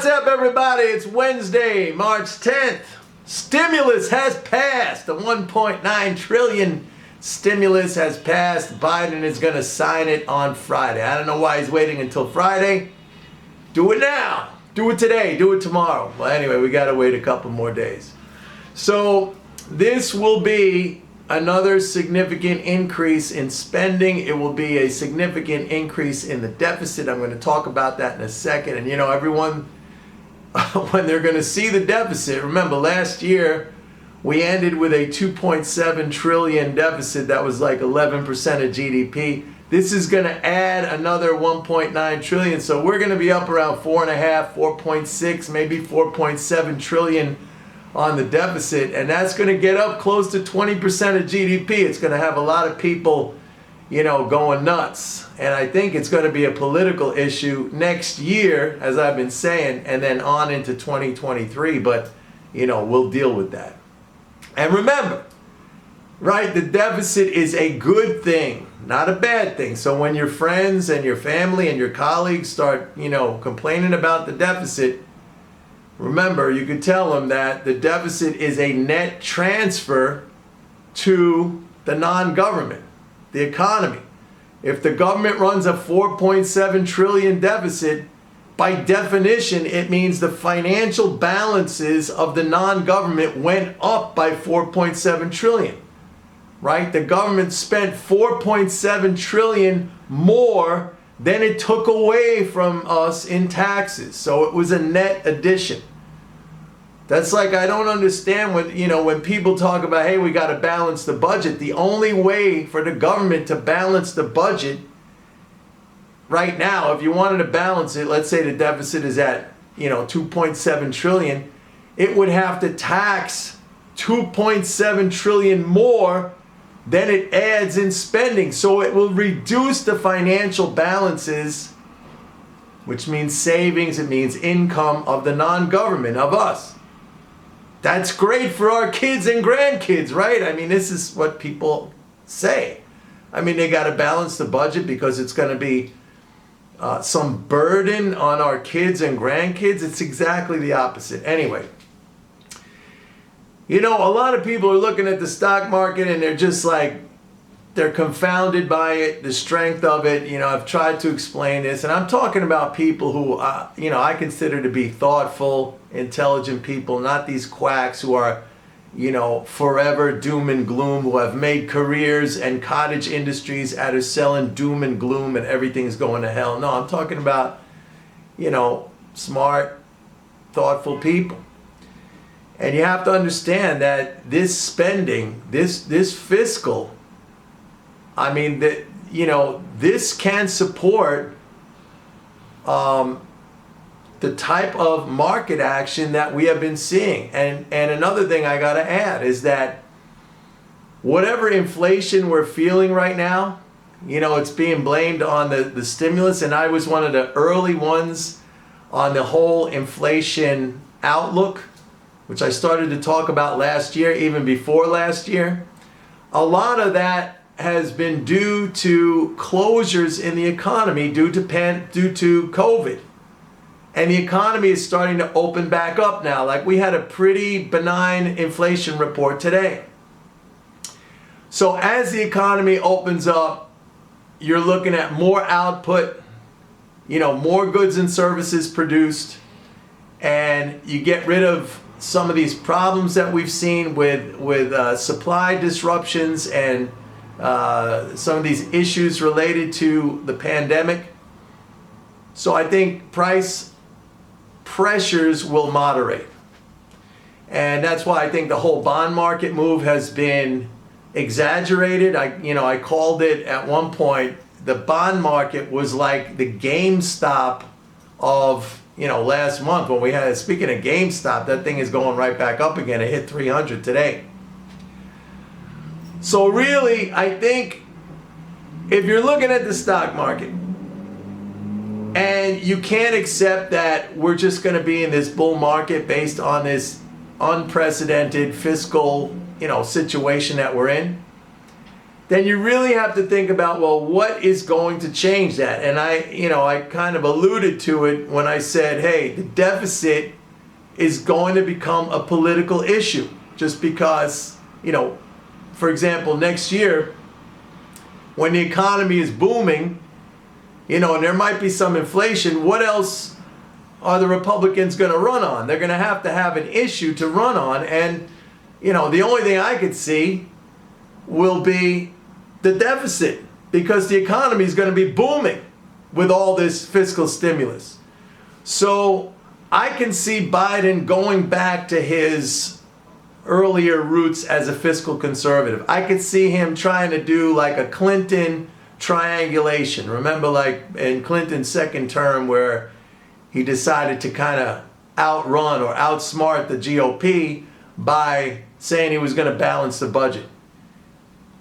What's up, everybody? It's Wednesday, March 10th. Stimulus has passed. The 1.9 trillion stimulus has passed. Biden is going to sign it on Friday. I don't know why he's waiting until Friday. Do it now. Do it today. Do it tomorrow. Well, anyway, we got to wait a couple more days. So this will be another significant increase in spending. It will be a significant increase in the deficit. I'm going to talk about that in a second. And you know, everyone, when they're going to see the deficit, remember last year we ended with a 2.7 trillion deficit. That was like 11% of GDP. This is going to add another 1.9 trillion. So we're going to be up around 4.5, 4.6, maybe 4.7 trillion on the deficit, and that's going to get up close to 20% of GDP. It's going to have a lot of people, you know, going nuts. And I think it's going to be a political issue next year, as I've been saying, and then on into 2023. But, you know, we'll deal with that. And remember, right, the deficit is a good thing, not a bad thing. So when your friends and your family and your colleagues start, you know, complaining about the deficit, remember, you could tell them that the deficit is a net transfer to the non-government, the economy. If the government runs a 4.7 trillion deficit, by definition, it means the financial balances of the non-government went up by 4.7 trillion, right? The government spent 4.7 trillion more than it took away from us in taxes. So it was a net addition. That's like, I don't understand when people talk about, hey, we got to balance the budget. The only way for the government to balance the budget right now, if you wanted to balance it, let's say the deficit is at, 2.7 trillion, it would have to tax 2.7 trillion more than it adds in spending. So it will reduce the financial balances, which means savings, it means income of the non-government, of us. That's great for our kids and grandkids, right? I mean, this is what people say. I mean, they got to balance the budget because it's going to be some burden on our kids and grandkids. It's exactly the opposite. Anyway, a lot of people are looking at the stock market and they're just like, they're confounded by it, the strength of it. I've tried to explain this, and I'm talking about people who, I consider to be thoughtful, intelligent people, not these quacks who are, forever doom and gloom, who have made careers and cottage industries out of selling doom and gloom and everything's going to hell. No, I'm talking about, smart, thoughtful people. And you have to understand that this spending, this fiscal, I mean, that this can support the type of market action that we have been seeing. And another thing I got to add is that whatever inflation we're feeling right now, it's being blamed on the stimulus. And I was one of the early ones on the whole inflation outlook, which I started to talk about last year, even before last year. A lot of that has been due to closures in the economy due to COVID. And the economy is starting to open back up now. Like, we had a pretty benign inflation report today. So as the economy opens up, you're looking at more output, more goods and services produced, and you get rid of some of these problems that we've seen with supply disruptions and some of these issues related to the pandemic. So I think price pressures will moderate. And that's why I think the whole bond market move has been exaggerated. I called it at one point, the bond market was like the GameStop of, last month when we had, speaking of GameStop, that thing is going right back up again. It hit 300 today. So really, I think if you're looking at the stock market and you can't accept that we're just going to be in this bull market based on this unprecedented fiscal, situation that we're in, then you really have to think about, well, what is going to change that? And I kind of alluded to it when I said, hey, the deficit is going to become a political issue just because, for example, next year, when the economy is booming, and there might be some inflation, what else are the Republicans going to run on? They're going to have an issue to run on. And, the only thing I could see will be the deficit, because the economy is going to be booming with all this fiscal stimulus. So I can see Biden going back to his earlier roots as a fiscal conservative. I could see him trying to do like a Clinton triangulation. Remember, like in Clinton's second term, where he decided to kind of outrun or outsmart the GOP by saying he was going to balance the budget,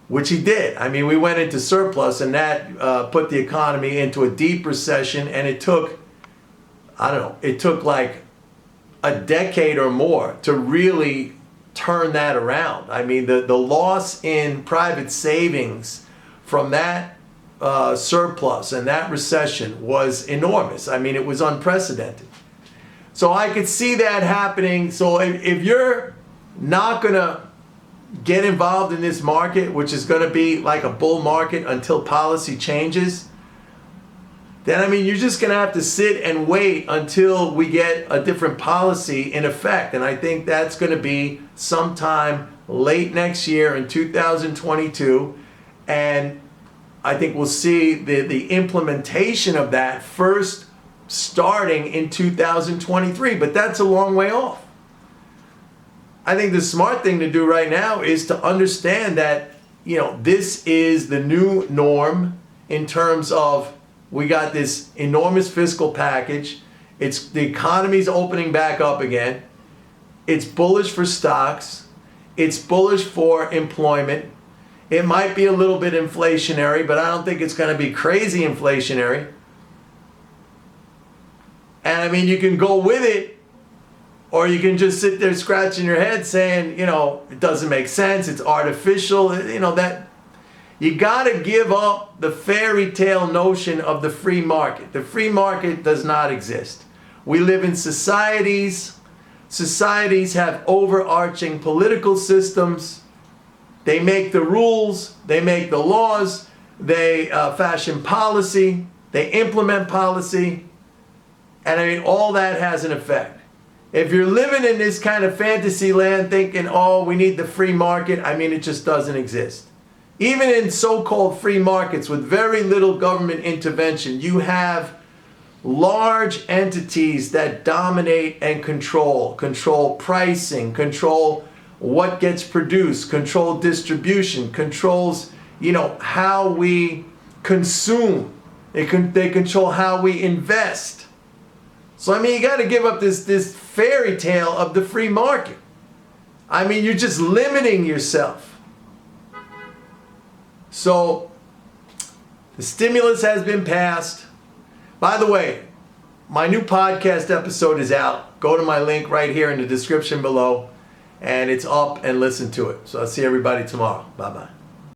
which he did. I mean, we went into surplus, and that put the economy into a deep recession, and it took like a decade or more to really turn that around. I mean, the loss in private savings from that surplus and that recession was enormous. I mean, it was unprecedented. So I could see that happening. So if you're not going to get involved in this market, which is going to be like a bull market until policy changes, then you're just going to have to sit and wait until we get a different policy in effect. And I think that's going to be sometime late next year in 2022. And I think we'll see the implementation of that first starting in 2023. But that's a long way off. I think the smart thing to do right now is to understand that, this is the new norm in terms of we got this enormous fiscal package. The economy's opening back up again. It's bullish for stocks. It's bullish for employment. It might be a little bit inflationary, but I don't think it's going to be crazy inflationary. And you can go with it, or you can just sit there scratching your head saying, it doesn't make sense, it's artificial, that you got to give up the fairy tale notion of the free market. The free market does not exist. We live in societies. Societies have overarching political systems. They make the rules, they make the laws, they fashion policy, they implement policy, and all that has an effect. If you're living in this kind of fantasy land thinking, oh, we need the free market, it just doesn't exist. Even in so-called free markets with very little government intervention, you have large entities that dominate and control pricing, control what gets produced, control distribution, controls, how we consume. They control how we invest. So, you got to give up this fairy tale of the free market. You're just limiting yourself. So, the stimulus has been passed. By the way, my new podcast episode is out. Go to my link right here in the description below, and it's up, and listen to it. So I'll see everybody tomorrow. Bye-bye.